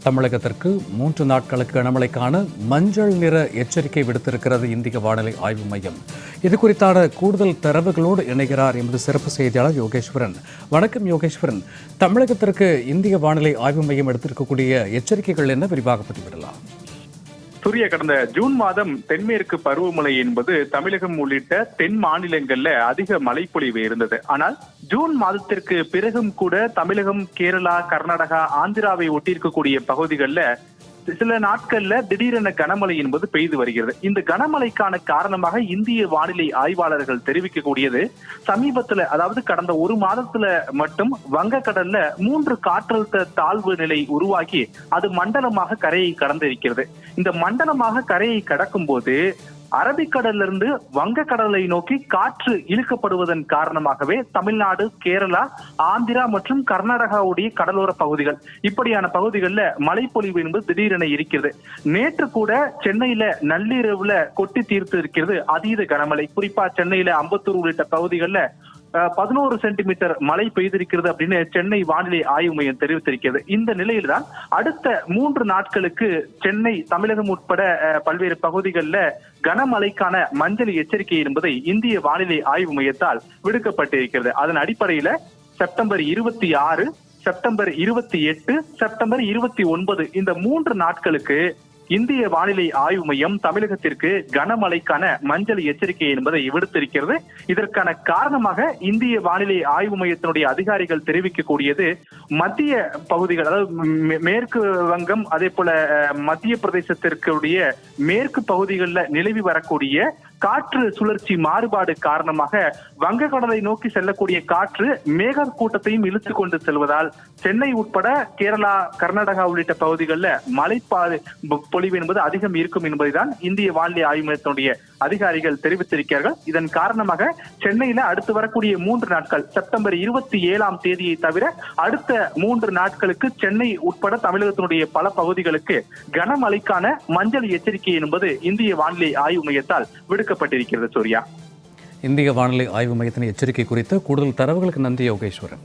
தமிழகத்திற்கு 3 நாட்களுக்கு கனமழைக்கான மஞ்சள் நிற எச்சரிக்கை விடுத்திருக்கிறது இந்திய வானிலை ஆய்வு மையம். இது குறித்தான கூடுதல் தரவுகளோடு இணைகிறார் எமது சிறப்பு செய்தியாளர் யோகேஸ்வரன். வணக்கம் யோகேஸ்வரன். தமிழகத்திற்கு இந்திய வானிலை ஆய்வு மையம் எடுத்திருக்கக்கூடிய எச்சரிக்கைகள் என்ன, விரிவாக பதிவிடலாம்? சூரிய கடந்த ஜூன் மாதம் தென்மேற்கு பருவமழை என்பது தமிழகம் உள்ளிட்ட தென் மாநிலங்கள்ல அதிக மழைப்பொழிவு இருந்தது. ஆனால் ஜூன் மாதத்திற்கு பிறகும் கூட தமிழகம், கேரளா, கர்நாடகா, ஆந்திராவை ஒட்டியிருக்கக்கூடிய பகுதிகளில் சில நாட்கள்ல திடீரென கனமழை என்பது பெய்து வருகிறது. இந்த கனமழைக்கான காரணமாக இந்திய வானிலை ஆய்வாளர்கள் தெரிவிக்கக்கூடியது, சமீபத்துல அதாவது கடந்த ஒரு மாதத்துல மட்டும் வங்கக்கடல்ல 3 காற்றழுத்த தாழ்வு நிலை உருவாகி அது மண்டலமாக கரையை கடந்திருக்கிறது. இந்த மண்டலமாக கரையை கடக்கும் போது அரபிக்கடல்ல இருந்து வங்கக்கடலை நோக்கி காற்று இழுக்கப்படுவதன் காரணமாகவே தமிழ்நாடு, கேரளா, ஆந்திரா மற்றும் கர்நாடகாவுடைய கடலோர பகுதிகள், இப்படியான பகுதிகளில் மழைப்பொழிவு என்பது திடீரென இருக்கிறது. நேற்று கூட சென்னையில நள்ளிரவுல கொட்டி தீர்த்து இருக்கிறது அதீத கனமழை. குறிப்பா சென்னையில அம்பத்தூர் உள்ளிட்ட பகுதிகளில் 11 சென்டிமீட்டர் மழை பெய்திருக்கிறது அப்படின்னு சென்னை வானிலை ஆய்வு மையம் தெரிவித்திருக்கிறது. இந்த நிலையில்தான் அடுத்த 3 நாட்களுக்கு சென்னை, தமிழகம் உட்பட பல்வேறு பகுதிகளில் கனமழைக்கான மஞ்சள் எச்சரிக்கை என்பதை இந்திய வானிலை ஆய்வு மையத்தால் விடுக்கப்பட்டிருக்கிறது. அதன் அடிப்படையில செப்டம்பர் 26, செப்டம்பர் 28, செப்டம்பர் 29 இந்த 3 நாட்களுக்கு இந்திய வானிலை ஆய்வு மையம் தமிழகத்திற்கு கனமழைக்கான மஞ்சள் எச்சரிக்கை என்பதை விடுத்திருக்கிறது. இதற்கான காரணமாக இந்திய வானிலை ஆய்வு மையத்தினுடைய அதிகாரிகள் தெரிவிக்கக்கூடியது, மத்திய பகுதிகள், அதாவது மேற்கு வங்கம், அதே போல மத்திய பிரதேசத்திற்குடைய மேற்கு பகுதிகளில் நிலவி வரக்கூடிய காற்று சுழற்சி மாறுபாடு காரணமாக வங்கக்கடலை நோக்கி செல்லக்கூடிய காற்று மேக கூட்டத்தையும் இழுத்து கொண்டு செல்வதால் சென்னை உட்பட கேரளா, கர்நாடகா உள்ளிட்ட பகுதிகளில் மழைப்பாதை பொழிவு என்பது அதிகம் இருக்கும் என்பதுதான் இந்திய வானிலை ஆய்வு மையத்தினுடைய அதிகாரிகள் தெரிவித்திருக்கிறார்கள். இதன் காரணமாக சென்னையில அடுத்து வரக்கூடிய 3 நாட்கள், செப்டம்பர் 27ஆம் தேதியை தவிர அடுத்த 3 நாட்களுக்கு சென்னை உட்பட தமிழகத்தினுடைய பல பகுதிகளுக்கு கனமழைக்கான மஞ்சள் எச்சரிக்கை என்பது இந்திய வானிலை ஆய்வு மையத்தால் விடுக்கப்பட்டிருக்கிறது. சூர்யா, இந்திய வானிலை ஆய்வு மையத்தின் எச்சரிக்கை குறித்த கூடுதல் தரவுகளுக்கு நன்றி யோகேஸ்வரன்.